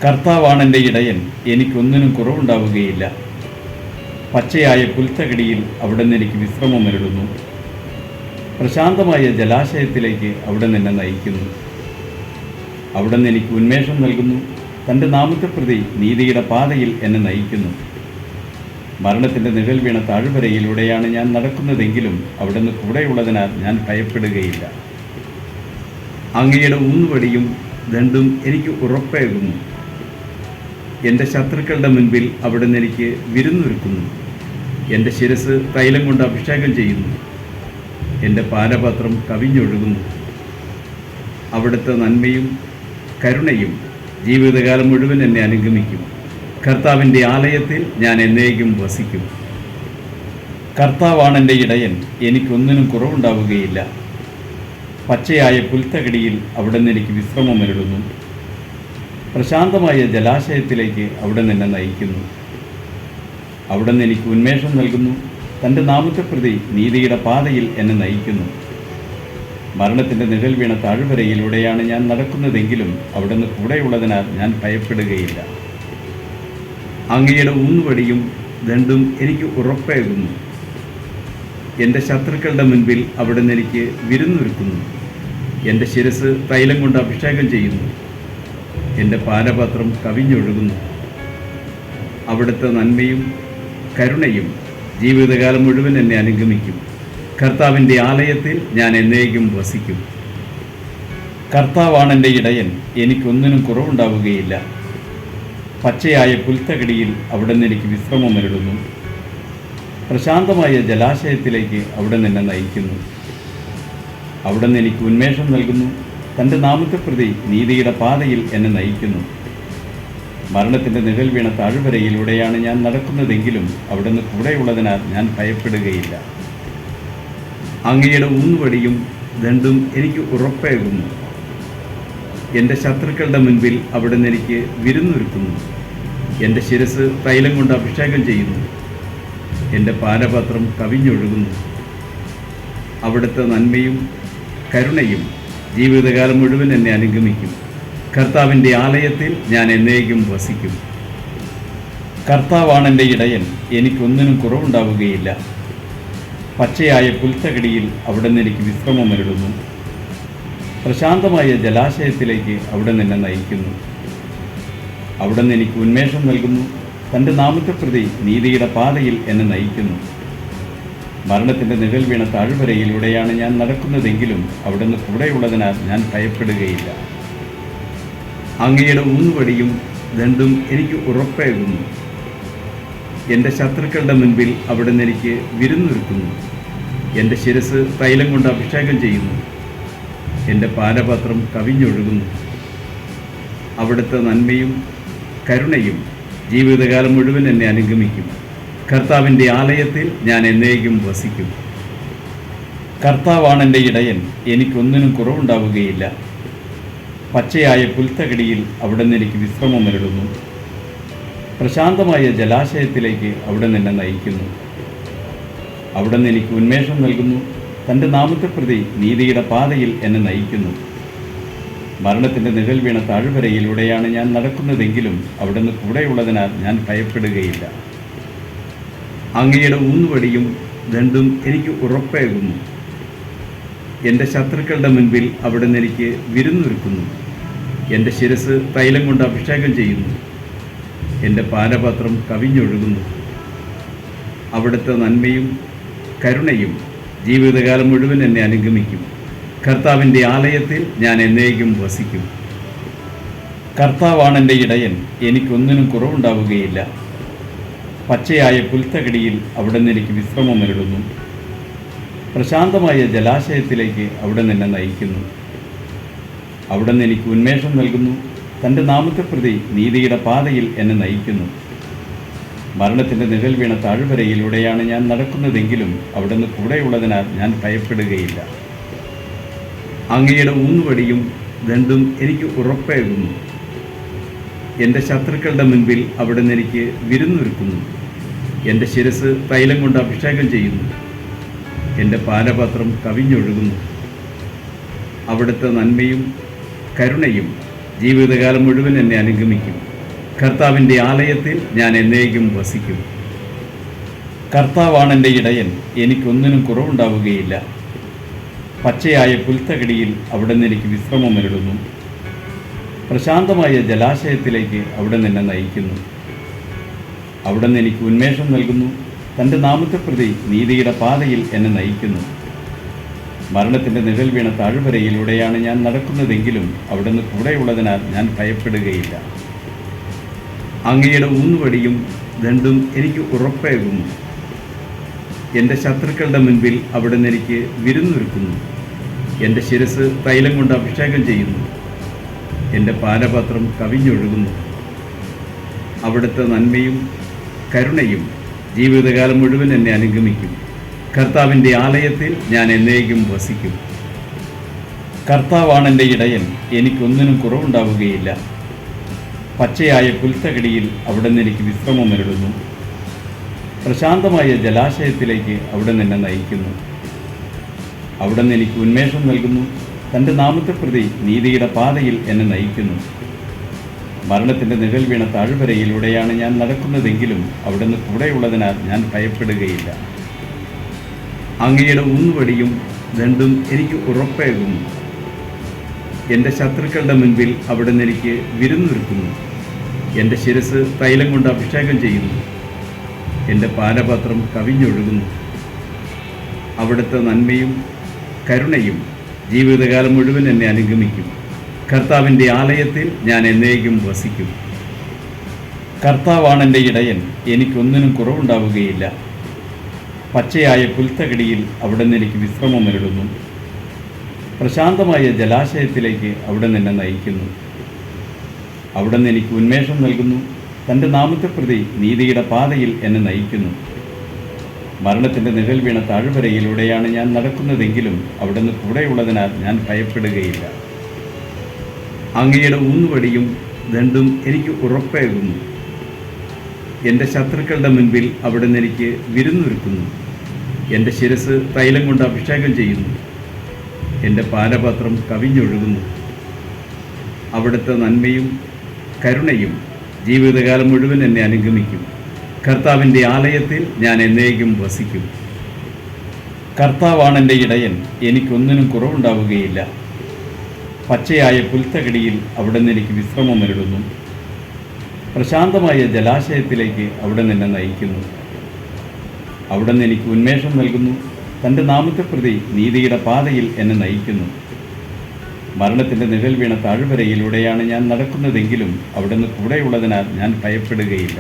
കർത്താവാണെൻ്റെ ഇടയൻ, എനിക്കൊന്നിനും കുറവുണ്ടാവുകയില്ല. പച്ചയായ പുൽത്തകിടിയിൽ അവിടുന്ന് എനിക്ക് വിശ്രമമരുളുന്നു. പ്രശാന്തമായ ജലാശയത്തിലേക്ക് അവിടുന്ന് എന്നെ നയിക്കുന്നു. അവിടുന്ന് എനിക്ക് ഉന്മേഷം നൽകുന്നു. തൻ്റെ നാമത്തെ പ്രതി നീതിയുടെ പാതയിൽ എന്നെ നയിക്കുന്നു. മരണത്തിൻ്റെ നിഴൽ വീണ താഴ്വരയിലൂടെയാണ് ഞാൻ നടക്കുന്നതെങ്കിലും അവിടുന്ന് കൂടെയുള്ളതിനാൽ ഞാൻ ഭയപ്പെടുകയില്ല. അങ്ങയുടെ ഊന്നുവടിയും ദണ്ഡും എനിക്ക് ഉറപ്പേകുന്നു. എൻ്റെ ശത്രുക്കളുടെ മുൻപിൽ അവിടുന്ന് എനിക്ക് വിരുന്നൊരുക്കുന്നു. എൻ്റെ ശിരസ് തൈലം കൊണ്ട് അഭിഷേകം ചെയ്യുന്നു. എൻ്റെ പാനപാത്രം കവിഞ്ഞൊഴുകുന്നു. അവിടുത്തെ നന്മയും കരുണയും ജീവിതകാലം മുഴുവൻ എന്നെ അനുഗമിക്കും. കർത്താവിൻ്റെ ആലയത്തിൽ ഞാൻ എന്നേക്കും വസിക്കും. കർത്താവാണെൻ്റെ ഇടയൻ, എനിക്കൊന്നിനും കുറവുണ്ടാവുകയില്ല. പച്ചയായ പുൽത്തകിടിയിൽ അവിടുന്ന് എനിക്ക് വിശ്രമമരുളുന്നു. പ്രശാന്തമായ ജലാശയത്തിലേക്ക് അവിടുന്ന് എന്നെ നയിക്കുന്നു. അവിടുന്ന് എനിക്ക് ഉന്മേഷം നൽകുന്നു. തൻ്റെ നാമത്തെ പ്രതി നീതിയുടെ പാതയിൽ എന്നെ നയിക്കുന്നു. മരണത്തിൻ്റെ നിഴൽ വീണ താഴ്വരയിലൂടെയാണ് ഞാൻ നടക്കുന്നതെങ്കിലും അവിടുന്ന് കൂടെയുള്ളതിനാൽ ഞാൻ ഭയപ്പെടുകയില്ല. അങ്ങയുടെ ഊന്നുവടിയും ദണ്ഡും എനിക്ക് ഉറപ്പേകുന്നു. എൻ്റെ ശത്രുക്കളുടെ മുൻപിൽ അവിടുന്ന് എനിക്ക് വിരുന്നൊരുക്കുന്നു. എൻ്റെ ശിരസ് തൈലം കൊണ്ട് അഭിഷേകം ചെയ്യുന്നു. എൻ്റെ പാനപാത്രം കവിഞ്ഞൊഴുകുന്നു. അവിടുത്തെ നന്മയും കരുണയും ജീവിതകാലം മുഴുവൻ എന്നെ അനുഗമിക്കും. കർത്താവിൻ്റെ ആലയത്തിൽ ഞാൻ എന്നേക്കും വസിക്കും. കർത്താവാണെൻ്റെ ഇടയൻ, എനിക്കൊന്നിനും കുറവുണ്ടാവുകയില്ല. പച്ചയായ പുൽത്തകിടിയിൽ അവിടുന്ന് എനിക്ക് വിശ്രമമരുളുന്നു. പ്രശാന്തമായ ജലാശയത്തിലേക്ക് അവിടുന്ന് എന്നെ നയിക്കുന്നു. അവിടുന്ന് എനിക്ക് ഉന്മേഷം നൽകുന്നു. തൻ്റെ നാമത്തെ പ്രതി നീതിയുടെ പാതയിൽ എന്നെ നയിക്കുന്നു. മരണത്തിൻ്റെ നിഴൽ വീണ താഴ്വരയിലൂടെയാണ് ഞാൻ നടക്കുന്നതെങ്കിലും അവിടുന്ന് കൂടെയുള്ളതിനാൽ ഞാൻ ഭയപ്പെടുകയില്ല. അങ്ങയുടെ ഊന്നുവടിയും ദണ്ഡും എനിക്ക് ഉറപ്പേകുന്നു. എൻ്റെ ശത്രുക്കളുടെ മുൻപിൽ അവിടുന്ന് എനിക്ക് വിരുന്നൊരുക്കുന്നു. എൻ്റെ ശിരസ് തൈലം കൊണ്ട് അഭിഷേകം ചെയ്യുന്നു. എൻ്റെ പാനപാത്രം കവിഞ്ഞൊഴുകുന്നു. അവിടുത്തെ നന്മയും കരുണയും ജീവിതകാലം മുഴുവൻ എന്നെ അനുഗമിക്കും. കർത്താവിൻ്റെ ആലയത്തിൽ ഞാൻ എന്നേക്കും വസിക്കും. കർത്താവാണെൻ്റെ ഇടയൻ, എനിക്കൊന്നിനും കുറവുണ്ടാവുകയില്ല. പച്ചയായ പുൽത്തകിടിയിൽ അവിടുന്ന് എനിക്ക് വിശ്രമമരുളുന്നു. പ്രശാന്തമായ ജലാശയത്തിലേക്ക് അവിടുന്ന് എന്നെ നയിക്കുന്നു. അവിടുന്ന് എനിക്ക് ഉന്മേഷം നൽകുന്നു. തൻ്റെ നാമത്തെ പ്രതി നീതിയുടെ പാതയിൽ എന്നെ നയിക്കുന്നു. മരണത്തിൻ്റെ നിഴൽ വീണ താഴ്വരയിലൂടെയാണ് ഞാൻ നടക്കുന്നതെങ്കിലും അവിടുന്ന് കൂടെയുള്ളതിനാൽ ഞാൻ ഭയപ്പെടുകയില്ല. അങ്ങയുടെ ഊന്നുവടിയും ദണ്ഡും എനിക്ക് ഉറപ്പേകുന്നു. എൻ്റെ ശത്രുക്കളുടെ മുൻപിൽ അവിടുന്ന് എനിക്ക് വിരുന്നൊരുക്കുന്നു. എൻ്റെ ശിരസ് തൈലം കൊണ്ട് അഭിഷേകം ചെയ്യുന്നു. എൻ്റെ പാനപാത്രം കവിഞ്ഞൊഴുകുന്നു. അവിടുത്തെ നന്മയും കരുണയും ജീവിതകാലം മുഴുവൻ എന്നെ അനുഗമിക്കും. കർത്താവിൻ്റെ ആലയത്തിൽ ഞാൻ എന്നേക്കും വസിക്കും. കർത്താവാണെൻ്റെ ഇടയൻ, എനിക്കൊന്നിനും കുറവുണ്ടാവുകയില്ല. പച്ചയായ പുൽത്തകിടിയിൽ അവിടുന്ന് എനിക്ക് വിശ്രമമരുളുന്നു. പ്രശാന്തമായ ജലാശയത്തിലേക്ക് അവിടുന്ന് എന്നെ നയിക്കുന്നു. അവിടുന്ന് എനിക്ക് ഉന്മേഷം നൽകുന്നു. തൻ്റെ നാമത്തെ പ്രതി നീതിയുടെ പാതയിൽ എന്നെ നയിക്കുന്നു. മരണത്തിൻ്റെ നിഴൽ വീണ താഴ്വരയിലൂടെയാണ് ഞാൻ നടക്കുന്നതെങ്കിലും അവിടുന്ന് കൂടെയുള്ളതിനാൽ ഞാൻ ഭയപ്പെടുകയില്ല. അങ്ങയുടെ ഊന്നുവടിയും ദണ്ഡും എനിക്ക് ഉറപ്പേകുന്നു. എൻ്റെ ശത്രുക്കളുടെ മുൻപിൽ അവിടുന്ന് എനിക്ക് വിരുന്നൊരുക്കുന്നു. എൻ്റെ ശിരസ് തൈലം കൊണ്ട് അഭിഷേകം ചെയ്യുന്നു. എൻ്റെ പാനപാത്രം കവിഞ്ഞൊഴുകുന്നു. അവിടുത്തെ നന്മയും കരുണയും ജീവിതകാലം മുഴുവൻ എന്നെ അനുഗമിക്കും. കർത്താവിൻ്റെ ആലയത്തിൽ ഞാൻ എന്നേക്കും വസിക്കും. കർത്താവാണെൻ്റെ ഇടയൻ, എനിക്കൊന്നിനും കുറവുണ്ടാവുകയില്ല. പച്ചയായ പുൽത്തകിടിയിൽ അവിടുന്ന് എനിക്ക് വിശ്രമമരുളുന്നു. പ്രശാന്തമായ ജലാശയത്തിലേക്ക് അവിടുന്ന് എന്നെ നയിക്കുന്നു. അവിടുന്ന് എനിക്ക് ഉന്മേഷം നൽകുന്നു. തൻ്റെ നാമത്തെ പ്രതി നീതിയുടെ പാതയിൽ എന്നെ നയിക്കുന്നു. മരണത്തിൻ്റെ നിഴൽ വീണ താഴ്വരയിലൂടെയാണ് ഞാൻ നടക്കുന്നതെങ്കിലും അവിടുന്ന് കൂടെയുള്ളതിനാൽ ഞാൻ ഭയപ്പെടുകയില്ല. അങ്ങയുടെ ഊന്നുവടിയും ദണ്ഡും എനിക്ക് ഉറപ്പേകുന്നു. എൻ്റെ ശത്രുക്കളുടെ മുൻപിൽ അവിടുന്ന് എനിക്ക് വിരുന്നൊരുക്കുന്നു. എൻ്റെ ശിരസ് തൈലം കൊണ്ട് അഭിഷേകം ചെയ്യുന്നു. എൻ്റെ പാനപാത്രം കവിഞ്ഞൊഴുകുന്നു. അവിടുത്തെ നന്മയും കരുണയും ജീവിതകാലം മുഴുവൻ എന്നെ അനുഗമിക്കും. കർത്താവിൻ്റെ ആലയത്തിൽ ഞാൻ എന്നേക്കും വസിക്കും. കർത്താവാണെൻ്റെ ഇടയൻ, എനിക്കൊന്നിനും കുറവുണ്ടാവുകയില്ല. പച്ചയായ പുൽത്തകിടിയിൽ അവിടുന്ന് എനിക്ക് വിശ്രമമരുളുന്നു. പ്രശാന്തമായ ജലാശയത്തിലേക്ക് അവിടുന്ന് എന്നെ നയിക്കുന്നു. അവിടുന്ന് എനിക്ക് ഉന്മേഷം നൽകുന്നു. തൻ്റെ നാമത്തെ പ്രതി നീതിയുടെ പാതയിൽ എന്നെ നയിക്കുന്നു. മരണത്തിൻ്റെ നിഴൽ വീണ താഴ്വരയിലൂടെയാണ് ഞാൻ നടക്കുന്നതെങ്കിലും അവിടുന്ന് കൂടെയുള്ളതിനാൽ ഞാൻ ഭയപ്പെടുകയില്ല. അങ്ങയുടെ ഊന്നുവടിയും ദണ്ഡും എനിക്ക് ഉറപ്പേകുന്നു. എൻ്റെ ശത്രുക്കളുടെ മുൻപിൽ അവിടുന്ന് എനിക്ക് വിരുന്നൊരുക്കുന്നു. എൻ്റെ ശിരസ് തൈലം കൊണ്ട് അഭിഷേകം ചെയ്യുന്നു. എൻ്റെ പാനപാത്രം കവിഞ്ഞൊഴുകുന്നു. അവിടുത്തെ നന്മയും കരുണയും ജീവിതകാലം മുഴുവൻ എന്നെ അനുഗമിക്കും. കർത്താവിൻ്റെ ആലയത്തിൽ ഞാൻ എന്നേക്കും വസിക്കും. കർത്താവാണെൻ്റെ ഇടയൻ, എനിക്കൊന്നിനും കുറവുണ്ടാവുകയില്ല. പച്ചയായ പുൽത്തകിടിയിൽ അവിടുന്ന് എനിക്ക് വിശ്രമമരുളുന്നു. പ്രശാന്തമായ ജലാശയത്തിലേക്ക് അവിടുന്ന് എന്നെ നയിക്കുന്നു. അവിടുന്ന് എനിക്ക് ഉന്മേഷം നൽകുന്നു. തൻ്റെ നാമത്തെ പ്രതി നീതിയുടെ പാതയിൽ എന്നെ നയിക്കുന്നു. മരണത്തിൻ്റെ നിഴൽ വീണ താഴ്വരയിലൂടെയാണ് ഞാൻ നടക്കുന്നതെങ്കിലും അവിടുന്ന് കൂടെയുള്ളതിനാൽ ഞാൻ ഭയപ്പെടുകയില്ല. അങ്ങയുടെ ഊന്നുവടിയും ദണ്ഡും എനിക്ക് ഉറപ്പേകുന്നു. എൻ്റെ ശത്രുക്കളുടെ മുൻപിൽ അവിടുന്ന് എനിക്ക് വിരുന്നൊരുക്കുന്നു. എൻ്റെ ശിരസ് തൈലം കൊണ്ട് അഭിഷേകം ചെയ്യുന്നു. എൻ്റെ പാനപാത്രം കവിഞ്ഞൊഴുകുന്നു. അവിടുത്തെ നന്മയും കരുണയും ജീവിതകാലം മുഴുവൻ എന്നെ അനുഗമിക്കും. കർത്താവിൻ്റെ ആലയത്തിൽ ഞാൻ എന്നേക്കും വസിക്കും. കർത്താവാണെൻ്റെ ഇടയൻ, എനിക്കൊന്നിനും കുറവുണ്ടാവുകയില്ല. പച്ചയായ പുൽത്തകിടിയിൽ അവിടുന്ന് എനിക്ക് വിശ്രമമരുളുന്നു. പ്രശാന്തമായ ജലാശയത്തിലേക്ക് അവിടുന്ന് എന്നെ നയിക്കുന്നു. അവിടുന്ന് എനിക്ക് ഉന്മേഷം നൽകുന്നു. തൻ്റെ നാമത്തെ പ്രതി നീതിയുടെ പാതയിൽ എന്നെ നയിക്കുന്നു. മരണത്തിൻ്റെ നിഴൽ വീണ താഴ്വരയിലൂടെയാണ് ഞാൻ നടക്കുന്നതെങ്കിലും അവിടുന്ന് കൂടെയുള്ളതിനാൽ ഞാൻ ഭയപ്പെടുകയില്ല. അങ്ങയുടെ ഊന്നുവടിയും ദണ്ഡും എനിക്ക് ഉറപ്പേകുന്നു. എൻ്റെ ശത്രുക്കളുടെ മുൻപിൽ അവിടുന്ന് എനിക്ക് വിരുന്നൊരുക്കുന്നു. എൻ്റെ ശിരസ് തൈലം കൊണ്ട് അഭിഷേകം ചെയ്യുന്നു. എൻ്റെ പാനപാത്രം കവിഞ്ഞൊഴുകുന്നു. അവിടുത്തെ നന്മയും കരുണയും ജീവിതകാലം മുഴുവൻ എന്നെ അനുഗമിക്കും. കർത്താവിൻ്റെ ആലയത്തിൽ ഞാൻ എന്നേക്കും വസിക്കും. കർത്താവാണെൻ്റെ ഇടയൻ, എനിക്കൊന്നിനും കുറവുണ്ടാവുകയില്ല. പച്ചയായ പുൽത്തകിടിയിൽ അവിടുന്ന് എനിക്ക് വിശ്രമമരുളുന്നു. പ്രശാന്തമായ ജലാശയത്തിലേക്ക് അവിടുന്ന് എന്നെ നയിക്കുന്നു. അവിടുന്ന് എനിക്ക് ഉന്മേഷം നൽകുന്നു. തൻ്റെ നാമത്തെ പ്രതി നീതിയുടെ പാതയിൽ എന്നെ നയിക്കുന്നു. മരണത്തിൻ്റെ നിഴൽ വീണ താഴ്വരയിലൂടെയാണ് ഞാൻ നടക്കുന്നതെങ്കിലും അവിടുന്ന് കൂടെയുള്ളതിനാൽ ഞാൻ ഭയപ്പെടുകയില്ല.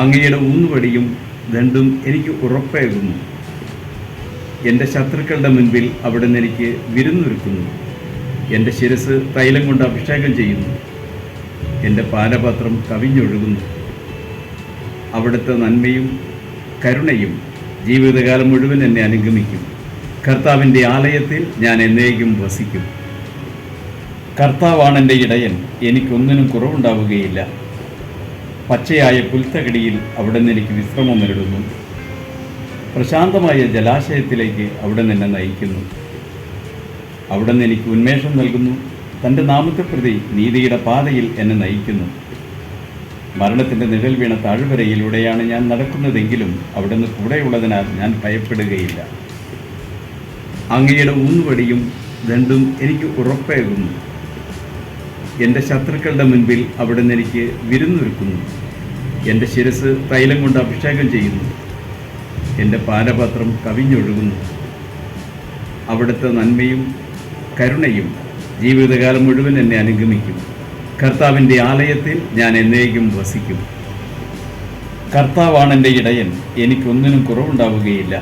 അങ്ങയുടെ ഊന്നുവടിയും ദണ്ഡും എനിക്ക് ഉറപ്പേകുന്നു. എൻ്റെ ശത്രുക്കളുടെ മുൻപിൽ അവിടുന്ന് എനിക്ക് വിരുന്നൊരുക്കുന്നു. എൻ്റെ ശിരസ് തൈലം കൊണ്ട് അഭിഷേകം ചെയ്യുന്നു. എൻ്റെ പാനപാത്രം കവിഞ്ഞൊഴുകുന്നു. അവിടുത്തെ നന്മയും കരുണയും ജീവിതകാലം മുഴുവൻ എന്നെ അനുഗമിക്കും. കർത്താവിൻ്റെ ആലയത്തിൽ ഞാൻ എന്നേക്കും വസിക്കും. കർത്താവാണെൻ്റെ ഇടയൻ, എനിക്കൊന്നിനും കുറവുണ്ടാവുകയില്ല. പച്ചയായ പുൽത്തകിടിയിൽ അവിടുന്ന് എനിക്ക് വിശ്രമമരുളുന്നു. പ്രശാന്തമായ ജലാശയത്തിലേക്ക് അവിടുന്ന് എന്നെ നയിക്കുന്നു. അവിടുന്ന് എനിക്ക് ഉന്മേഷം നൽകുന്നു. തൻ്റെ നാമത്തെ പ്രതി നീതിയുടെ പാതയിൽ എന്നെ നയിക്കുന്നു. മരണത്തിൻ്റെ നിഴൽ വീണ താഴ്വരയിലൂടെയാണ് ഞാൻ നടക്കുന്നതെങ്കിലും അവിടുന്ന് കൂടെയുള്ളതിനാൽ ഞാൻ ഭയപ്പെടുകയില്ല. അങ്ങയുടെ ഊന്നുവടിയും ദണ്ഡും എനിക്ക് ഉറപ്പേകുന്നു. എൻ്റെ ശത്രുക്കളുടെ മുൻപിൽ അവിടുന്ന് എനിക്ക് വിരുന്നൊരുക്കുന്നു. എൻ്റെ ശിരസ് തൈലം കൊണ്ട് അഭിഷേകം ചെയ്യുന്നു. എൻ്റെ പാനപാത്രം കവിഞ്ഞൊഴുകുന്നു. അവിടുത്തെ നന്മയും കരുണയും ജീവിതകാലം മുഴുവൻ എന്നെ അനുഗമിക്കും. കർത്താവിൻ്റെ ആലയത്തിൽ ഞാൻ എന്നേക്കും വസിക്കും. കർത്താവാണെൻ്റെ ഇടയൻ, എനിക്കൊന്നിനും കുറവുണ്ടാവുകയില്ല.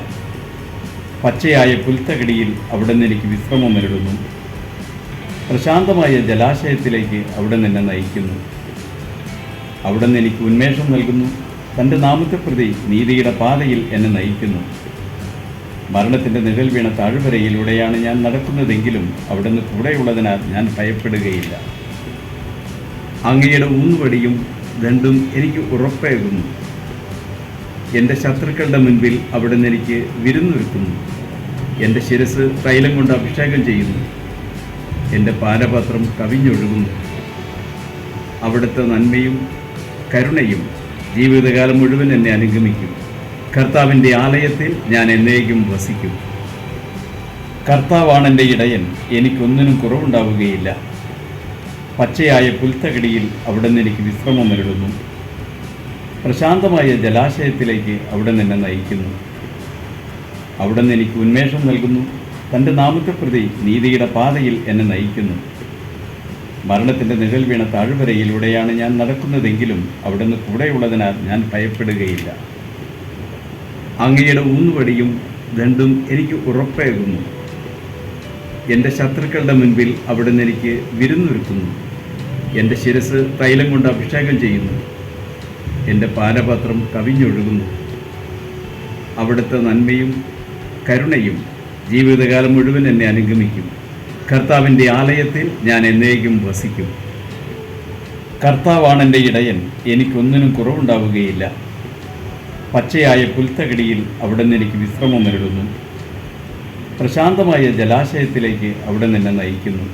പച്ചയായ പുൽത്തകിടിയിൽ അവിടുന്ന് എനിക്ക് വിശ്രമമരുളുന്നു. പ്രശാന്തമായ ജലാശയത്തിലേക്ക് അവിടുന്ന് എന്നെ നയിക്കുന്നു. അവിടുന്ന് എനിക്ക് ഉന്മേഷം നൽകുന്നു. തൻ്റെ നാമത്തെ പ്രതി നീതിയുടെ പാതയിൽ എന്നെ നയിക്കുന്നു. മരണത്തിൻ്റെ നിഴൽ വീണ താഴ്വരയിലൂടെയാണ് ഞാൻ നടക്കുന്നതെങ്കിലും അവിടുന്ന് കൂടെയുള്ളതിനാൽ ഞാൻ ഭയപ്പെടുകയില്ല. അങ്ങയുടെ ഊന്നുവടിയും ദണ്ഡും എനിക്ക് ഉറപ്പേകുന്നു. എൻ്റെ ശത്രുക്കളുടെ മുൻപിൽ അവിടുന്ന് എനിക്ക് വിരുന്നൊരുക്കുന്നു. എൻ്റെ ശിരസ് തൈലം കൊണ്ട് അഭിഷേകം ചെയ്യുന്നു. എൻ്റെ പാനപാത്രം കവിഞ്ഞൊഴുകുന്നു. അവിടുത്തെ നന്മയും കരുണയും ജീവിതകാലം മുഴുവൻ എന്നെ അനുഗമിക്കും. കർത്താവിൻ്റെ ആലയത്തിൽ ഞാൻ എന്നേക്കും വസിക്കും. കർത്താവാണെൻ്റെ ഇടയൻ, എനിക്കൊന്നിനും കുറവുണ്ടാവുകയില്ല. പച്ചയായ പുൽത്തകിടിയിൽ അവിടുന്ന് എനിക്ക് വിശ്രമമരുളുന്നു. പ്രശാന്തമായ ജലാശയത്തിലേക്ക് അവിടുന്ന് എന്നെ നയിക്കുന്നു. അവിടുന്ന് എനിക്ക് ഉന്മേഷം നൽകുന്നു. തൻ്റെ നാമത്തെ പ്രതി നീതിയുടെ പാതയിൽ എന്നെ നയിക്കുന്നു. മരണത്തിൻ്റെ നിഴൽ വീണ താഴ്വരയിലൂടെയാണ് ഞാൻ നടക്കുന്നതെങ്കിലും അവിടുന്ന് കൂടെയുള്ളതിനാൽ ഞാൻ ഭയപ്പെടുകയില്ല. അങ്ങയുടെ ഊന്നുവടിയും ദണ്ഡും എനിക്ക് ഉറപ്പേകുന്നു. എൻ്റെ ശത്രുക്കളുടെ മുൻപിൽ അവിടുന്ന് എനിക്ക് വിരുന്നൊരുക്കുന്നു. എൻ്റെ ശിരസ് തൈലം കൊണ്ട് അഭിഷേകം ചെയ്യുന്നു. എൻ്റെ പാനപാത്രം കവിഞ്ഞൊഴുകുന്നു. അവിടുത്തെ നന്മയും കരുണയും ജീവിതകാലം മുഴുവൻ എന്നെ അനുഗമിക്കും. കർത്താവിൻ്റെ ആലയത്തിൽ ഞാൻ എന്നേക്കും വസിക്കും. കർത്താവാണെൻ്റെ ഇടയൻ, എനിക്കൊന്നിനും കുറവുണ്ടാവുകയില്ല. പച്ചയായ പുൽത്തകിടിയിൽ അവിടുന്ന് എനിക്ക് വിശ്രമമരുളുന്നു. പ്രശാന്തമായ ജലാശയത്തിലേക്ക് അവിടുന്ന് എന്നെ നയിക്കുന്നു.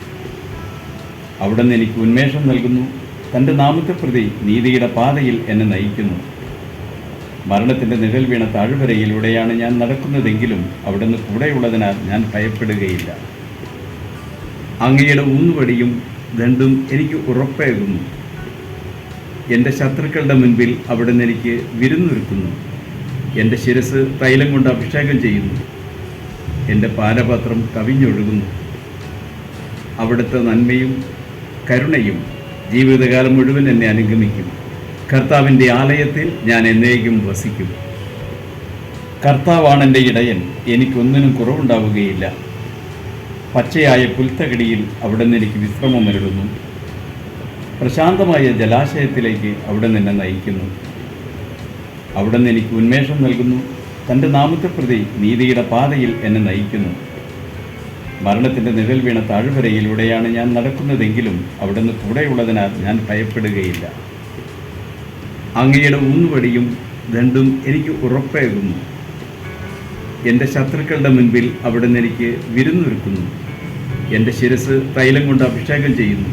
അവിടുന്ന് എനിക്ക് ഉന്മേഷം നൽകുന്നു. തൻ്റെ നാമത്തെ പ്രതി നീതിയുടെ പാതയിൽ എന്നെ നയിക്കുന്നു. മരണത്തിൻ്റെ നിഴൽ വീണ താഴ്വരയിലൂടെയാണ് ഞാൻ നടക്കുന്നതെങ്കിലും അവിടുന്ന് കൂടെയുള്ളതിനാൽ ഞാൻ ഭയപ്പെടുകയില്ല. അങ്ങയുടെ ഊന്നുവടിയും ദണ്ഡും എനിക്ക് ഉറപ്പേകുന്നു. എൻ്റെ ശത്രുക്കളുടെ മുൻപിൽ അവിടുന്ന് എനിക്ക് വിരുന്നൊരുക്കുന്നു. എൻ്റെ ശിരസ് തൈലം കൊണ്ട് അഭിഷേകം ചെയ്യുന്നു. എൻ്റെ പാനപാത്രം കവിഞ്ഞൊഴുകുന്നു. അവിടുത്തെ നന്മയും കരുണയും ജീവിതകാലം മുഴുവൻ എന്നെ അനുഗമിക്കും. കർത്താവിൻ്റെ ആലയത്തിൽ ഞാൻ എന്നേക്കും വസിക്കും. കർത്താവാണെൻ്റെ ഇടയൻ, എനിക്കൊന്നിനും കുറവുണ്ടാവുകയില്ല. പച്ചയായ പുൽത്തകിടിയിൽ അവിടുന്ന് എനിക്ക് വിശ്രമമരുളുന്നു. പ്രശാന്തമായ ജലാശയത്തിലേക്ക് അവിടുന്ന് എന്നെ നയിക്കുന്നു. അവിടുന്ന് എനിക്ക് ഉന്മേഷം നൽകുന്നു. തൻ്റെ നാമത്തെ പ്രതി നീതിയുടെ പാതയിൽ എന്നെ നയിക്കുന്നു. മരണത്തിൻ്റെ നിഴൽ വീണ താഴ്വരയിലൂടെയാണ് ഞാൻ നടക്കുന്നതെങ്കിലും അവിടുന്ന് കൂടെയുള്ളതിനാൽ ഞാൻ ഭയപ്പെടുകയില്ല. അങ്ങയുടെ ഊന്നുവടിയും ദണ്ഡും എനിക്ക് ഉറപ്പേകുന്നു. എൻ്റെ ശത്രുക്കളുടെ മുൻപിൽ അവിടുന്ന് എനിക്ക് വിരുന്നൊരുക്കുന്നു. എൻ്റെ ശിരസ് തൈലം കൊണ്ട് അഭിഷേകം ചെയ്യുന്നു.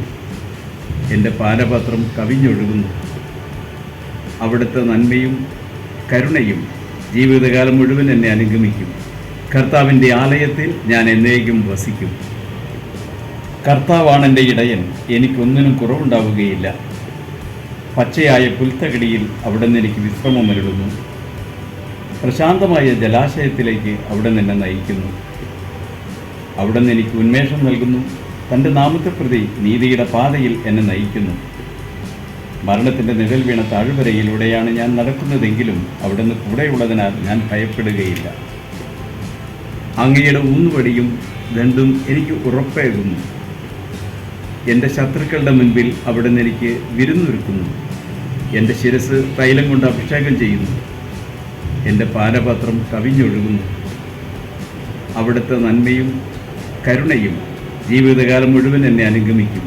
എൻ്റെ പാനപാത്രം കവിഞ്ഞൊഴുകുന്നു. അവിടുത്തെ നന്മയും കരുണയും ജീവിതകാലം മുഴുവൻ എന്നെ അനുഗമിക്കും. കർത്താവിൻ്റെ ആലയത്തിൽ ഞാൻ എന്നേക്കും വസിക്കും. കർത്താവാണെൻ്റെ ഇടയൻ, എനിക്കൊന്നിനും കുറവുണ്ടാവുകയില്ല. പച്ചയായ പുൽത്തകിടിയിൽ അവിടുന്ന് എനിക്ക് വിശ്രമമരുളുന്നു. പ്രശാന്തമായ ജലാശയത്തിലേക്ക് അവിടുന്ന് എന്നെ നയിക്കുന്നു. അവിടുന്ന് എനിക്ക് ഉന്മേഷം നൽകുന്നു. തൻ്റെ നാമത്തെ പ്രതി നീതിയുടെ പാതയിൽ എന്നെ നയിക്കുന്നു. മരണത്തിൻ്റെ നിഴൽ വീണ താഴ്വരയിലൂടെയാണ് ഞാൻ നടക്കുന്നതെങ്കിലും അവിടുന്ന് കൂടെയുള്ളതിനാൽ ഞാൻ ഭയപ്പെടുകയില്ല. അങ്ങയുടെ ഊന്നുവടിയും ദണ്ഡും എനിക്ക് ഉറപ്പേകുന്നു. എൻ്റെ ശത്രുക്കളുടെ മുൻപിൽ അവിടുന്ന് എനിക്ക് വിരുന്നൊരുക്കുന്നു. എൻ്റെ ശിരസ് തൈലം കൊണ്ട് അഭിഷേകം ചെയ്യുന്നു. എൻ്റെ പാനപാത്രം കവിഞ്ഞൊഴുകുന്നു. അവിടുത്തെ നന്മയും കരുണയും ജീവിതകാലം മുഴുവൻ എന്നെ അനുഗമിക്കും.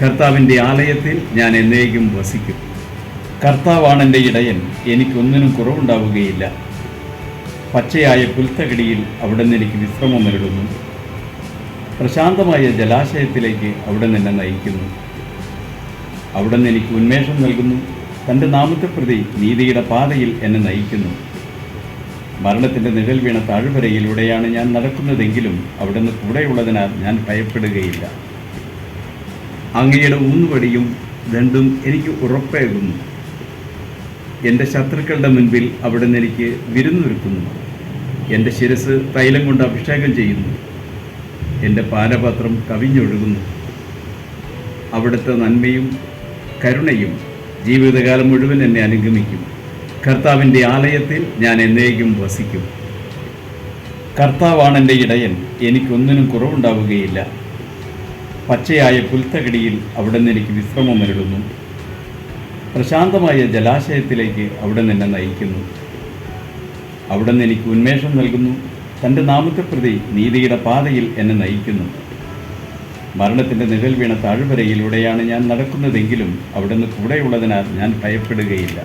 കർത്താവിൻ്റെ ആലയത്തിൽ ഞാൻ എന്നേക്കും വസിക്കും. കർത്താവാണെൻ്റെ ഇടയൻ, എനിക്കൊന്നിനും കുറവുണ്ടാവുകയില്ല. പച്ചയായ പുൽത്തകിടിയിൽ അവിടുന്ന് എനിക്ക് വിശ്രമമരുളുന്നു. പ്രശാന്തമായ ജലാശയത്തിലേക്ക് അവിടുന്ന് എന്നെ നയിക്കുന്നു. അവിടുന്ന് എനിക്ക് ഉന്മേഷം നൽകുന്നു. തൻ്റെ നാമത്തെ പ്രതി നീതിയുടെ പാതയിൽ എന്നെ നയിക്കുന്നു. മരണത്തിൻ്റെ നിഴൽ വീണ താഴ്വരയിലൂടെയാണ് ഞാൻ നടക്കുന്നതെങ്കിലും അവിടുന്ന് കൂടെയുള്ളതിനാൽ ഞാൻ ഭയപ്പെടുകയില്ല. അങ്ങയുടെ ഊന്നുവടിയും ദണ്ഡും എനിക്ക് ഉറപ്പേകുന്നു. എൻ്റെ ശത്രുക്കളുടെ മുൻപിൽ അവിടുന്ന് എനിക്ക് വിരുന്നൊരുക്കുന്നു. എൻ്റെ ശിരസ് തൈലം കൊണ്ട് അഭിഷേകം ചെയ്യുന്നു. എൻ്റെ പാനപാത്രം കവിഞ്ഞൊഴുകുന്നു. അവിടുത്തെ നന്മയും കരുണയും ജീവിതകാലം മുഴുവൻ എന്നെ അനുഗമിക്കും. കർത്താവിൻ്റെ ആലയത്തിൽ ഞാൻ എന്നേക്കും വസിക്കും. കർത്താവാണെൻ്റെ ഇടയൻ, എനിക്കൊന്നിനും കുറവുണ്ടാവുകയില്ല. പച്ചയായ പുൽത്തകിടിയിൽ അവിടുന്ന് എനിക്ക് വിശ്രമമരുളുന്നു. പ്രശാന്തമായ ജലാശയത്തിലേക്ക് അവിടുന്ന് എന്നെ നയിക്കുന്നു. അവിടുന്ന് എനിക്ക് ഉന്മേഷം നൽകുന്നു. തൻ്റെ നാമത്തെ പ്രതി നീതിയുടെ പാതയിൽ എന്നെ നയിക്കുന്നു. മരണത്തിൻ്റെ നിഴൽ വീണ താഴ്വരയിലൂടെയാണ് ഞാൻ നടക്കുന്നതെങ്കിലും അവിടുന്ന് കൂടെയുള്ളതിനാൽ ഞാൻ ഭയപ്പെടുകയില്ല.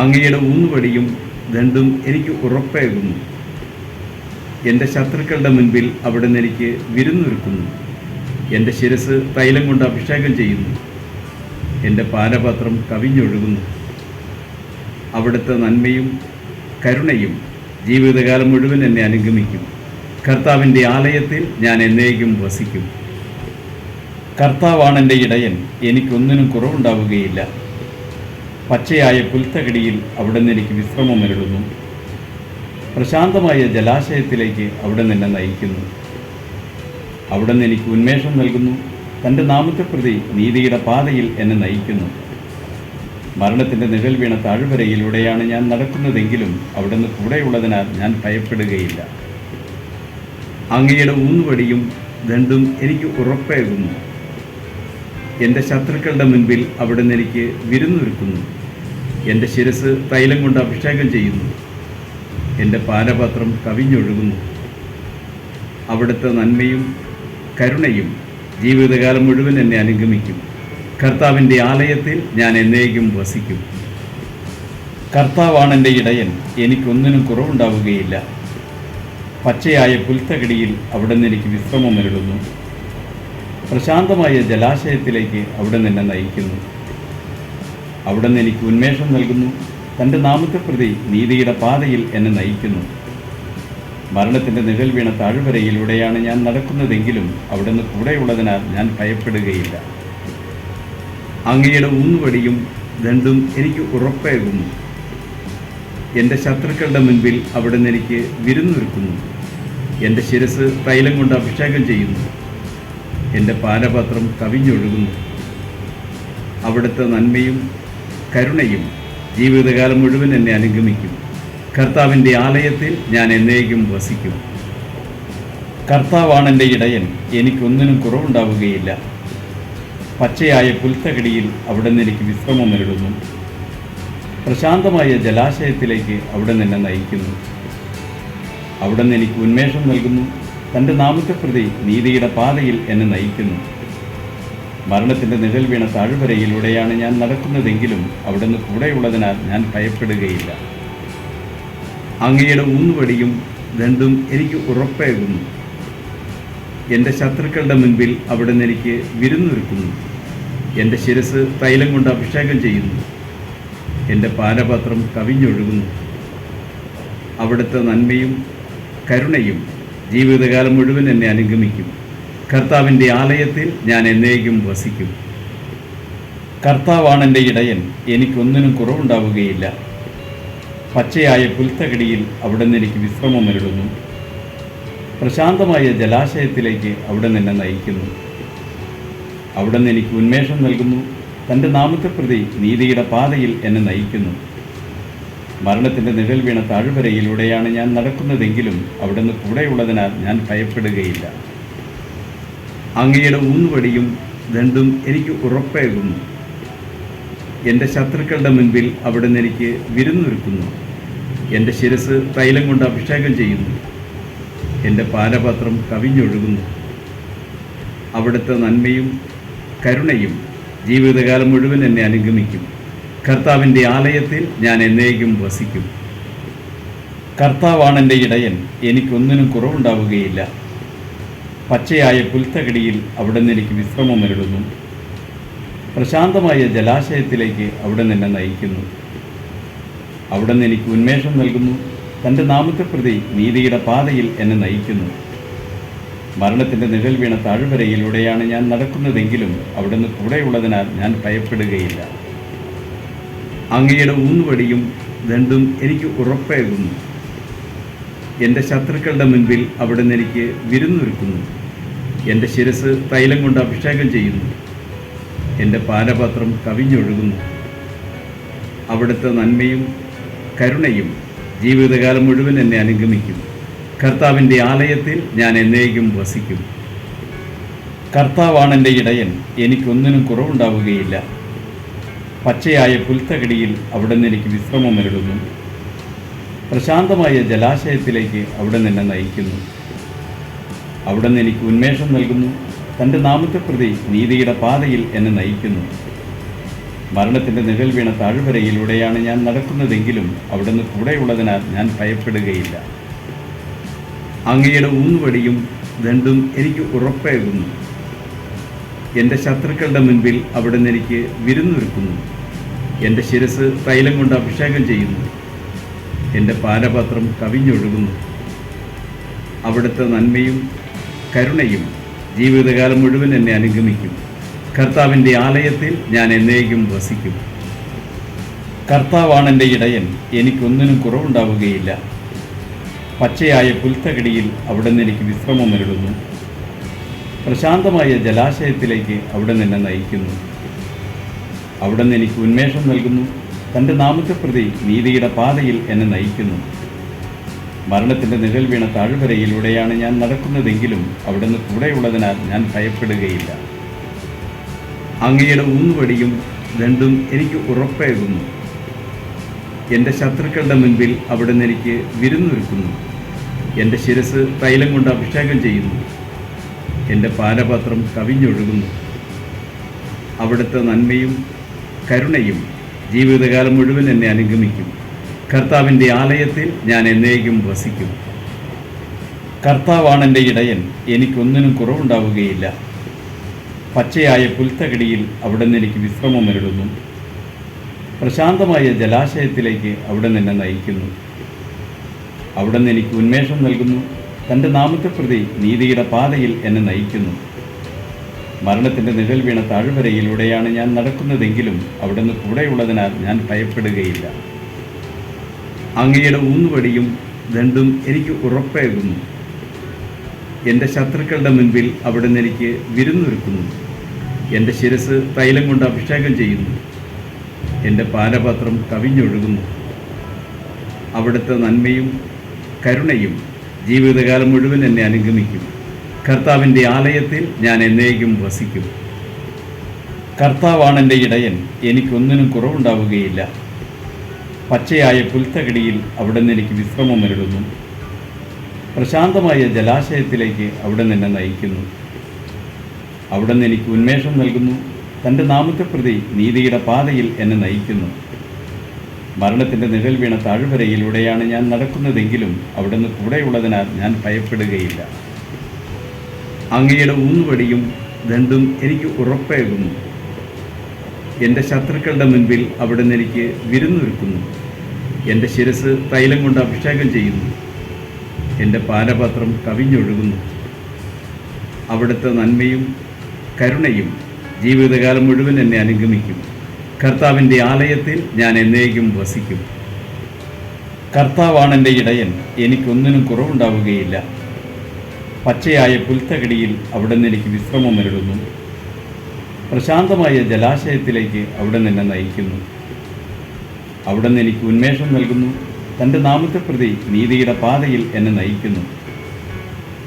അങ്ങയുടെ ഊന്നുവടിയും ദണ്ഡും എനിക്ക് ഉറപ്പേകുന്നു. എൻ്റെ ശത്രുക്കളുടെ മുൻപിൽ അവിടുന്ന് എനിക്ക് വിരുന്നൊരുക്കുന്നു. എൻ്റെ ശിരസ് തൈലം കൊണ്ട് അഭിഷേകം ചെയ്യുന്നു. എൻ്റെ പാനപാത്രം കവിഞ്ഞൊഴുകുന്നു. അവിടുത്തെ നന്മയും കരുണയും ജീവിതകാലം മുഴുവൻ എന്നെ അനുഗമിക്കും. കർത്താവിൻ്റെ ആലയത്തിൽ ഞാൻ എന്നേക്കും വസിക്കും. കർത്താവാണ് എൻ്റെ ഇടയൻ, എനിക്കൊന്നിനും കുറവുണ്ടാവുകയില്ല. പച്ചയായ പുൽത്തകിടിയിൽ അവിടുന്ന് എനിക്ക് വിശ്രമമരുളുന്നു. പ്രശാന്തമായ ജലാശയത്തിലേക്ക് അവിടുന്ന് എന്നെ നയിക്കുന്നു. അവിടുന്ന് എനിക്ക് ഉന്മേഷം നൽകുന്നു. തൻ്റെ നാമത്തെ പ്രതി നീതിയുടെ പാതയിൽ എന്നെ നയിക്കുന്നു. മരണത്തിൻ്റെ നിഴൽ വീണ താഴ്വരയിലൂടെയാണ് ഞാൻ നടക്കുന്നതെങ്കിലും അവിടുന്ന് കൂടെയുള്ളതിനാൽ ഞാൻ ഭയപ്പെടുകയില്ല. അങ്ങയുടെ ഊന്നുവടിയും ദണ്ഡും എനിക്ക് ഉറപ്പേകുന്നു. എൻ്റെ ശത്രുക്കളുടെ മുൻപിൽ അവിടുന്ന് എനിക്ക് വിരുന്നൊരുക്കുന്നു. എൻ്റെ ശിരസ് തൈലം കൊണ്ട് അഭിഷേകം ചെയ്യുന്നു. എൻ്റെ പാനപാത്രം കവിഞ്ഞൊഴുകുന്നു. അവിടുത്തെ നന്മയും കരുണയും ജീവിതകാലം മുഴുവൻ എന്നെ അനുഗമിക്കും. കർത്താവിൻ്റെ ആലയത്തിൽ ഞാൻ എന്നേക്കും വസിക്കും. കർത്താവാണ് എൻ്റെ ഇടയൻ, എനിക്കൊന്നിനും കുറവുണ്ടാവുകയില്ല. പച്ചയായ പുൽത്തകിടിയിൽ അവിടുന്ന് എനിക്ക് വിശ്രമമരുളുന്നു. പ്രശാന്തമായ ജലാശയത്തിലേക്ക് അവിടുന്ന് എന്നെ നയിക്കുന്നു. അവിടുന്ന് എനിക്ക് ഉന്മേഷം നൽകുന്നു. തൻ്റെ നാമത്തെ പ്രതി നീതിയുടെ പാതയിൽ എന്നെ നയിക്കുന്നു. മരണത്തിൻ്റെ നിഴൽ വീണ താഴ്വരയിലൂടെയാണ് ഞാൻ നടക്കുന്നതെങ്കിലും അവിടുന്ന് കൂടെയുള്ളതിനാൽ ഞാൻ ഭയപ്പെടുകയില്ല. അങ്ങയുടെ ഊന്നുവടിയും ദണ്ഡും എനിക്ക് ഉറപ്പേകുന്നു. എൻ്റെ ശത്രുക്കളുടെ മുൻപിൽ അവിടുന്ന് എനിക്ക് വിരുന്നൊരുക്കുന്നു. എൻ്റെ ശിരസ് തൈലം കൊണ്ട് അഭിഷേകം ചെയ്യുന്നു. എൻ്റെ പാനപാത്രം കവിഞ്ഞൊഴുകുന്നു. അവിടുത്തെ നന്മയും കരുണയും ജീവിതകാലം മുഴുവൻ എന്നെ അനുഗമിക്കും. കർത്താവിൻ്റെ ആലയത്തിൽ ഞാൻ എന്നേക്കും വസിക്കും. കർത്താവാണ് എൻ്റെ ഇടയൻ, എനിക്കൊന്നിനും കുറവുണ്ടാവുകയില്ല. പച്ചയായ പുൽത്തകിടിയിൽ അവിടുന്ന് എനിക്ക് വിശ്രമമരുളുന്നു. പ്രശാന്തമായ ജലാശയത്തിലേക്ക് അവിടുന്ന് എന്നെ നയിക്കുന്നു. അവിടുന്ന് എനിക്ക് ഉന്മേഷം നൽകുന്നു. തൻ്റെ നാമത്തെ പ്രതി നീതിയുടെ പാതയിൽ എന്നെ നയിക്കുന്നു. മരണത്തിൻ്റെ നിഴൽ വീണ താഴ്വരയിലൂടെയാണ് ഞാൻ നടക്കുന്നതെങ്കിലും അവിടുന്ന് കൂടെയുള്ളതിനാൽ ഞാൻ ഭയപ്പെടുകയില്ല. അങ്ങയുടെ ഊന്നുവടിയും ദണ്ഡും എനിക്ക് ഉറപ്പേകുന്നു. എൻ്റെ ശത്രുക്കളുടെ മുൻപിൽ അവിടുന്ന് എനിക്ക് വിരുന്നൊരുക്കുന്നു. എൻ്റെ ശിരസ് തൈലം കൊണ്ട് അഭിഷേകം ചെയ്യുന്നു. എൻ്റെ പാനപാത്രം കവിഞ്ഞൊഴുകുന്നു. അവിടുത്തെ നന്മയും കരുണയും ജീവിതകാലം മുഴുവൻ എന്നെ അനുഗമിക്കും. കർത്താവിൻ്റെ ആലയത്തിൽ ഞാൻ എന്നേക്കും വസിക്കും. കർത്താവാണ് എൻ്റെ ഇടയൻ, എനിക്കൊന്നിനും കുറവുണ്ടാവുകയില്ല. പച്ചയായ പുൽത്തകിടിയിൽ അവിടുന്ന് എനിക്ക് വിശ്രമമരുളുന്നു. പ്രശാന്തമായ ജലാശയത്തിലേക്ക് അവിടുന്ന് എന്നെ നയിക്കുന്നു. അവിടുന്ന് എനിക്ക് ഉന്മേഷം നൽകുന്നു. തൻ്റെ നാമത്തെ പ്രതി നീതിയുടെ പാതയിൽ എന്നെ നയിക്കുന്നു. മരണത്തിൻ്റെ നിഴൽ വീണ താഴ്വരയിലൂടെയാണ് ഞാൻ നടക്കുന്നതെങ്കിലും അവിടുന്ന് കൂടെയുള്ളതിനാൽ ഞാൻ ഭയപ്പെടുകയില്ല. അങ്ങയുടെ ഊന്നുവടിയും ദണ്ഡും എനിക്ക് ഉറപ്പേകുന്നു. എൻ്റെ ശത്രുക്കളുടെ മുൻപിൽ അവിടുന്ന് എനിക്ക് വിരുന്നൊരുക്കുന്നു. എൻ്റെ ശിരസ് തൈലം കൊണ്ട് അഭിഷേകം ചെയ്യുന്നു. എൻ്റെ പാനപാത്രം കവിഞ്ഞൊഴുകുന്നു. അവിടുത്തെ നന്മയും കരുണയും ജീവിതകാലം മുഴുവൻ എന്നെ അനുഗമിക്കും. കർത്താവിൻ്റെ ആലയത്തിൽ ഞാൻ എന്നേക്കും വസിക്കും. കർത്താവാണ് എൻ്റെ ഇടയൻ, എനിക്കൊന്നിനും കുറവുണ്ടാവുകയില്ല. പച്ചയായ പുൽത്തകിടിയിൽ അവിടുന്ന് എനിക്ക് വിശ്രമമരുളുന്നു. പ്രശാന്തമായ ജലാശയത്തിലേക്ക് അവിടുന്ന് എന്നെ നയിക്കുന്നു. അവിടുന്ന് എനിക്ക് ഉന്മേഷം നൽകുന്നു. തൻ്റെ നാമത്തെ പ്രതി നീതിയുടെ പാതയിൽ എന്നെ നയിക്കുന്നു. മരണത്തിൻ്റെ നിഴൽ വീണ താഴ്വരയിലൂടെയാണ് ഞാൻ നടക്കുന്നതെങ്കിലും അവിടുന്ന് കൂടെയുള്ളതിനാൽ ഞാൻ ഭയപ്പെടുകയില്ല. അങ്ങയുടെ ഊന്നുവടിയും ദണ്ഡും എനിക്ക് ഉറപ്പേകുന്നു. എൻ്റെ ശത്രുക്കളുടെ മുൻപിൽ അവിടുന്ന് എനിക്ക് വിരുന്നൊരുക്കുന്നു. എൻ്റെ ശിരസ് തൈലം കൊണ്ട് അഭിഷേകം ചെയ്യുന്നു. എൻ്റെ പാനപാത്രം കവിഞ്ഞൊഴുകുന്നു. അവിടുത്തെ നന്മയും കരുണയും ജീവിതകാലം മുഴുവൻ എന്നെ അനുഗമിക്കും. കർത്താവിൻ്റെ ആലയത്തിൽ ഞാൻ എന്നേക്കും വസിക്കും. കർത്താവാണ് എൻ്റെ ഇടയൻ, എനിക്കൊന്നിനും കുറവുണ്ടാവുകയില്ല. പച്ചയായ പുൽത്തകിടിയിൽ അവിടുന്ന് എനിക്ക് വിശ്രമമരുളുന്നു. പ്രശാന്തമായ ജലാശയത്തിലേക്ക് അവിടുന്ന് എന്നെ നയിക്കുന്നു. അവിടുന്ന് എനിക്ക് ഉന്മേഷം നൽകുന്നു. തൻ്റെ നാമത്തെ പ്രതി നീതിയുടെ പാതയിൽ എന്നെ നയിക്കുന്നു. മരണത്തിൻ്റെ നിഴൽ വീണ താഴ്വരയിലൂടെയാണ് ഞാൻ നടക്കുന്നതെങ്കിലും അവിടുന്ന് കൂടെയുള്ളതിനാൽ ഞാൻ ഭയപ്പെടുകയില്ല. അങ്ങയുടെ ഊന്നുവടിയും ദണ്ഡും എനിക്ക് ഉറപ്പേകുന്നു. എൻ്റെ ശത്രുക്കളുടെ മുൻപിൽ അവിടുന്ന് എനിക്ക് വിരുന്നൊരുക്കുന്നു. എൻ്റെ ശിരസ് തൈലം കൊണ്ട് അഭിഷേകം ചെയ്യുന്നു. എൻ്റെ പാനപാത്രം കവിഞ്ഞൊഴുകുന്നു. അവിടുത്തെ നന്മയും കരുണയും ജീവിതകാലം മുഴുവൻ എന്നെ അനുഗമിക്കും. കർത്താവിൻ്റെ ആലയത്തിൽ ഞാൻ എന്നേക്കും വസിക്കും. കർത്താവാണെൻ്റെ ഇടയൻ, എനിക്കൊന്നിനും കുറവുണ്ടാവുകയില്ല. പച്ചയായ പുൽത്തകിടിയിൽ അവിടുന്ന് എനിക്ക് വിശ്രമമരുളുന്നു. പ്രശാന്തമായ ജലാശയത്തിലേക്ക് അവിടുന്ന് എന്നെ നയിക്കുന്നു. അവിടുന്ന് എനിക്ക് ഉന്മേഷം നൽകുന്നു. തൻ്റെ നാമത്തെ പ്രതി നീതിയുടെ പാതയിൽ എന്നെ നയിക്കുന്നു. മരണത്തിൻ്റെ നിഴൽ വീണ താഴ്വരയിലൂടെയാണ് ഞാൻ നടക്കുന്നതെങ്കിലും അവിടുന്ന് കൂടെയുള്ളതിനാൽ ഞാൻ ഭയപ്പെടുകയില്ല. അങ്ങയുടെ ഊന്നുവടിയും ദണ്ഡും എനിക്ക് ഉറപ്പേകുന്നു. എൻ്റെ ശത്രുക്കളുടെ മുൻപിൽ അവിടുന്ന് എനിക്ക് വിരുന്നൊരുക്കുന്നു. എൻ്റെ ശിരസ് തൈലം കൊണ്ട് അഭിഷേകം ചെയ്യുന്നു. എൻ്റെ പാനപാത്രം കവിഞ്ഞൊഴുകുന്നു. അവിടുത്തെ നന്മയും കരുണയും ജീവിതകാലം മുഴുവൻ എന്നെ അനുഗമിക്കും. കർത്താവിൻ്റെ ആലയത്തിൽ ഞാൻ എന്നേക്കും വസിക്കും. കർത്താവാണെൻ്റെ ഇടയൻ, എനിക്കൊന്നിനും കുറവുണ്ടാവുകയില്ല. പച്ചയായ പുൽത്തകിടിയിൽ അവിടുന്ന് എനിക്ക് വിശ്രമമരുളുന്നു. പ്രശാന്തമായ ജലാശയത്തിലേക്ക് അവിടുന്ന് എന്നെ നയിക്കുന്നു. അവിടുന്ന് എനിക്ക് ഉന്മേഷം നൽകുന്നു. തൻ്റെ നാമത്തെ പ്രതി നീതിയുടെ പാതയിൽ എന്നെ നയിക്കുന്നു. മരണത്തിൻ്റെ നിഴൽ വീണ താഴ്വരയിലൂടെയാണ് ഞാൻ നടക്കുന്നതെങ്കിലും അവിടുന്ന് കൂടെയുള്ളതിനാൽ ഞാൻ ഭയപ്പെടുകയില്ല. അങ്ങയുടെ ഊന്നുവടിയും ദണ്ഡും എനിക്ക് ഉറപ്പേകുന്നു. എൻ്റെ ശത്രുക്കളുടെ മുൻപിൽ അവിടുന്ന് എനിക്ക് വിരുന്നൊരുക്കുന്നു. എൻ്റെ ശിരസ് തൈലം കൊണ്ട് അഭിഷേകം ചെയ്യുന്നു. എൻ്റെ പാനപാത്രം കവിഞ്ഞൊഴുകുന്നു. അവിടുത്തെ നന്മയും കരുണയും ജീവിതകാലം മുഴുവൻ എന്നെ അനുഗമിക്കും. കർത്താവിൻ്റെ ആലയത്തിൽ ഞാൻ എന്നേക്കും വസിക്കും. കർത്താവാണെൻ്റെ ഇടയൻ, എനിക്കൊന്നിനും കുറവുണ്ടാവുകയില്ല. പച്ചയായ പുൽത്തകിടിയിൽ അവിടുന്ന് എനിക്ക് വിശ്രമമരുളുന്നു. പ്രശാന്തമായ ജലാശയത്തിലേക്ക് അവിടുന്ന് എന്നെ നയിക്കുന്നു. അവിടുന്ന് എനിക്ക് ഉന്മേഷം നൽകുന്നു. തൻ്റെ നാമത്തെ പ്രതി നീതിയുടെ പാതയിൽ എന്നെ നയിക്കുന്നു. മരണത്തിൻ്റെ നിഴൽ വീണ താഴ്വരയിലൂടെയാണ് ഞാൻ നടക്കുന്നതെങ്കിലും അവിടുന്ന് കൂടെയുള്ളതിനാൽ ഞാൻ ഭയപ്പെടുകയില്ല. അങ്ങയുടെ ഊന്നുവടിയും ദണ്ഡും എനിക്ക് ഉറപ്പേകുന്നു. എൻ്റെ ശത്രുക്കളുടെ മുൻപിൽ അവിടുന്ന് എനിക്ക് വിരുന്നൊരുക്കുന്നു. എൻ്റെ ശിരസ് തൈലം കൊണ്ട് അഭിഷേകം ചെയ്യുന്നു. എൻ്റെ പാനപാത്രം കവിഞ്ഞൊഴുകുന്നു. അവിടുത്തെ നന്മയും കരുണയും ജീവിതകാലം മുഴുവൻ എന്നെ അനുഗമിക്കും. കർത്താവിൻ്റെ ആലയത്തിൽ ഞാൻ എന്നേക്കും വസിക്കും. കർത്താവാണെൻ്റെ ഇടയൻ, എനിക്കൊന്നിനും കുറവുണ്ടാവുകയില്ല. പച്ചയായ പുൽത്തകിടിയിൽ അവിടുന്ന് എനിക്ക് വിശ്രമമരുളുന്നു. പ്രശാന്തമായ ജലാശയത്തിലേക്ക് അവിടുന്ന് എന്നെ നയിക്കുന്നു. അവിടുന്ന് എനിക്ക് ഉന്മേഷം നൽകുന്നു. തൻ്റെ നാമത്തെ പ്രതി നീതിയുടെ പാതയിൽ എന്നെ നയിക്കുന്നു.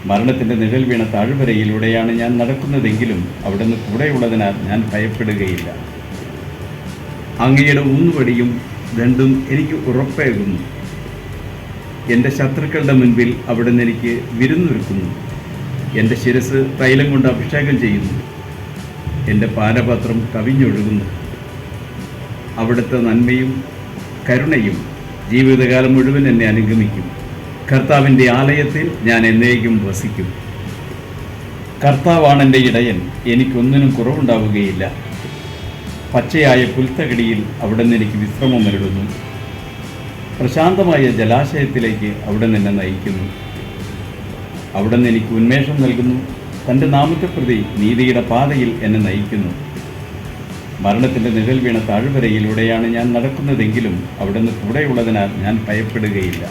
മരണത്തിൻ്റെ നിഴൽ വീണ താഴ്വരയിലൂടെയാണ് ഞാൻ നടക്കുന്നതെങ്കിലും അവിടുന്ന് കൂടെയുള്ളതിനാൽ ഞാൻ ഭയപ്പെടുകയില്ല. അങ്ങയുടെ ഊന്നുവടിയും ദണ്ഡും എനിക്ക് ഉറപ്പേകുന്നു. എൻ്റെ ശത്രുക്കളുടെ മുൻപിൽ അവിടുന്ന് എനിക്ക് വിരുന്നൊരുക്കുന്നു. എൻ്റെ ശിരസ് തൈലം കൊണ്ട് അഭിഷേകം ചെയ്യുന്നു. എൻ്റെ പാനപാത്രം കവിഞ്ഞൊഴുകുന്നു. അവിടുത്തെ നന്മയും കരുണയും ജീവിതകാലം മുഴുവൻ എന്നെ അനുഗമിക്കും. കർത്താവിൻ്റെ ആലയത്തിൽ ഞാൻ എന്നേക്കും വസിക്കും. കർത്താവാണെൻ്റെ ഇടയൻ, എനിക്കൊന്നിനും കുറവുണ്ടാവുകയില്ല. പച്ചയായ പുൽത്തകിടിയിൽ അവിടുന്ന് എനിക്ക് വിശ്രമമരുളുന്നു. പ്രശാന്തമായ ജലാശയത്തിലേക്ക് അവിടുന്ന് എന്നെ നയിക്കുന്നു. അവിടുന്ന് എനിക്ക് ഉന്മേഷം നൽകുന്നു. തൻ്റെ നാമത്തെ പ്രതി നീതിയുടെ പാതയിൽ എന്നെ നയിക്കുന്നു. മരണത്തിൻ്റെ നിഴൽ വീണ താഴ്വരയിലൂടെയാണ് ഞാൻ നടക്കുന്നതെങ്കിലും അവിടുന്ന് കൂടെയുള്ളതിനാൽ ഞാൻ ഭയപ്പെടുകയില്ല.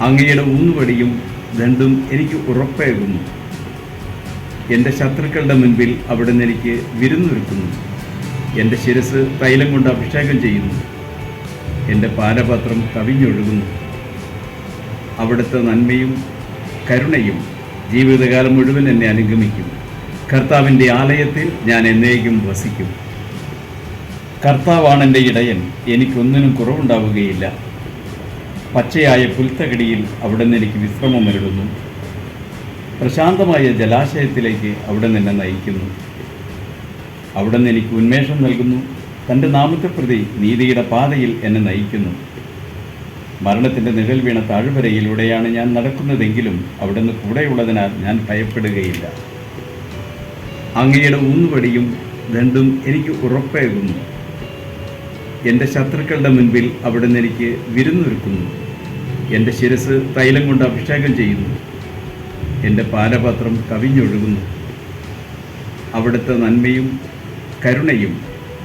അങ്ങയുടെ ഊന്നുവടിയും ദണ്ഡും എനിക്ക് ഉറപ്പേകുന്നു. എൻ്റെ ശത്രുക്കളുടെ മുൻപിൽ അവിടുന്ന് എനിക്ക് വിരുന്നൊരുക്കുന്നു. എൻ്റെ ശിരസ് തൈലം കൊണ്ട് അഭിഷേകം ചെയ്യുന്നു. എൻ്റെ പാനപാത്രം കവിഞ്ഞൊഴുകുന്നു. അവിടുത്തെ നന്മയും കരുണയും ജീവിതകാലം മുഴുവൻ എന്നെ അനുഗമിക്കും. കർത്താവിൻ്റെ ആലയത്തിൽ ഞാൻ എന്നേക്കും വസിക്കും. കർത്താവാണെൻ്റെ ഇടയൻ, എനിക്കൊന്നിനും കുറവുണ്ടാവുകയില്ല. പച്ചയായ പുൽത്തകിടിയിൽ അവിടുന്ന് എനിക്ക് വിശ്രമമരുളുന്നു. പ്രശാന്തമായ ജലാശയത്തിലേക്ക് അവിടുന്ന് എന്നെ നയിക്കുന്നു. അവിടുന്ന് എനിക്ക് ഉന്മേഷം നൽകുന്നു. തൻ്റെ നാമത്തെ പ്രതി നീതിയുടെ പാതയിൽ എന്നെ നയിക്കുന്നു. മരണത്തിൻ്റെ നിഴൽ വീണ താഴ്വരയിലൂടെയാണ് ഞാൻ നടക്കുന്നതെങ്കിലും അവിടുന്ന് കൂടെയുള്ളതിനാൽ ഞാൻ ഭയപ്പെടുകയില്ല. അങ്ങയുടെ ഊന്നുവടിയും ദണ്ഡും എനിക്ക് ഉറപ്പേകുന്നു. എൻ്റെ ശത്രുക്കളുടെ മുൻപിൽ അവിടുന്ന് എനിക്ക് വിരുന്നൊരുക്കുന്നു. എൻ്റെ ശിരസ് തൈലം കൊണ്ട് അഭിഷേകം ചെയ്യുന്നു. എൻ്റെ പാനപാത്രം കവിഞ്ഞൊഴുകുന്നു. അവിടുത്തെ നന്മയും കരുണയും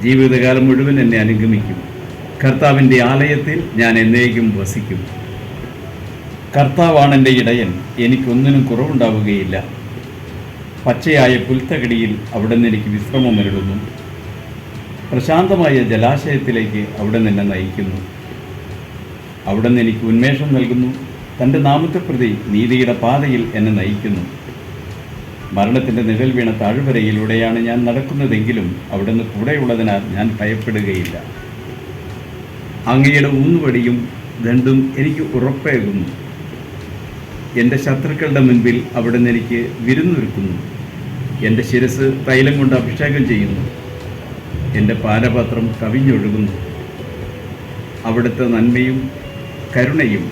ജീവിതകാലം മുഴുവൻ എന്നെ അനുഗമിക്കും. കർത്താവിൻ്റെ ആലയത്തിൽ ഞാൻ എന്നേക്കും വസിക്കും. കർത്താവാണ് എൻ്റെ ഇടയൻ, എനിക്കൊന്നിനും കുറവുണ്ടാവുകയില്ല. പച്ചയായ പുൽത്തകടിയിൽ അവിടുന്ന് എനിക്ക് വിശ്രമമരുളുന്നു. പ്രശാന്തമായ ജലാശയത്തിലേക്ക് അവിടുന്ന് എന്നെ നയിക്കുന്നു. അവിടുന്ന് എനിക്ക് ഉന്മേഷം നൽകുന്നു. തൻ്റെ നാമത്തെ പ്രതി നീതിയുടെ പാതയിൽ എന്നെ നയിക്കുന്നു. മരണത്തിൻ്റെ നിഴൽ വീണ താഴ്വരയിലൂടെയാണ് ഞാൻ നടക്കുന്നതെങ്കിലും അവിടുന്ന് കൂടെയുള്ളതിനാൽ ഞാൻ ഭയപ്പെടുകയില്ല. അങ്ങയുടെ ഊന്നുവടിയും ദണ്ഡും എനിക്ക് ഉറപ്പേകുന്നു. എൻ്റെ ശത്രുക്കളുടെ മുൻപിൽ അവിടുന്ന് എനിക്ക് വിരുന്നൊരുക്കുന്നു. എൻ്റെ ശിരസ് തൈലം കൊണ്ട് അഭിഷേകം ചെയ്യുന്നു. എൻ്റെ പാനപാത്രം കവിഞ്ഞൊഴുകുന്നു. അവിടുത്തെ നന്മയും കരുണയും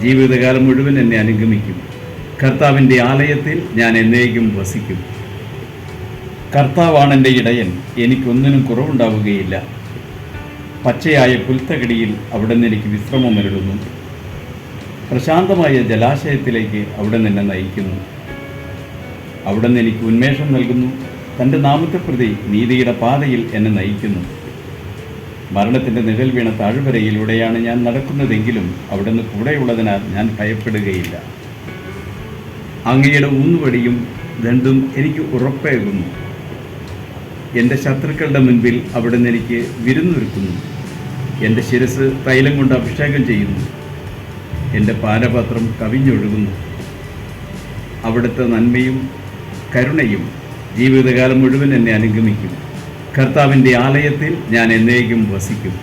ജീവിതകാലം മുഴുവൻ എന്നെ അനുഗമിക്കും. കർത്താവിൻ്റെ ആലയത്തിൽ ഞാൻ എന്നേക്കും വസിക്കും. കർത്താവാണ് എൻ്റെ ഇടയൻ, എനിക്കൊന്നിനും കുറവുണ്ടാവുകയില്ല. പച്ചയായ പുൽത്തകടിയിൽ അവിടുന്ന് എനിക്ക് വിശ്രമമരുളുന്നു. പ്രശാന്തമായ ജലാശയത്തിലേക്ക് അവിടുന്ന് എന്നെ നയിക്കുന്നു. അവിടുന്ന് എനിക്ക് ഉന്മേഷം നൽകുന്നു. തൻ്റെ നാമത്തെ പ്രതി നീതിയുടെ പാതയിൽ എന്നെ നയിക്കുന്നു. മരണത്തിൻ്റെ നിഴൽ വീണ താഴ്വരയിലൂടെയാണ് ഞാൻ നടക്കുന്നതെങ്കിലും അവിടുന്ന് കൂടെയുള്ളതിനാൽ ഞാൻ ഭയപ്പെടുകയില്ല. അങ്ങയുടെ ഊന്നുവടിയും ദണ്ഡും എനിക്ക് ഉറപ്പേകുന്നു. എൻ്റെ ശത്രുക്കളുടെ മുൻപിൽ അവിടുന്ന് എനിക്ക് വിരുന്നൊരുക്കുന്നു. എൻ്റെ ശിരസ് തൈലം കൊണ്ട് അഭിഷേകം ചെയ്യുന്നു. എൻ്റെ പാനപാത്രം കവിഞ്ഞൊഴുകുന്നു. അവിടുത്തെ നന്മയും കരുണയും ജീവിതകാലം മുഴുവൻ എന്നെ അനുഗമിക്കും. കർത്താവിൻ്റെ ആലയത്തിൽ ഞാൻ എന്നേക്കും വസിക്കും.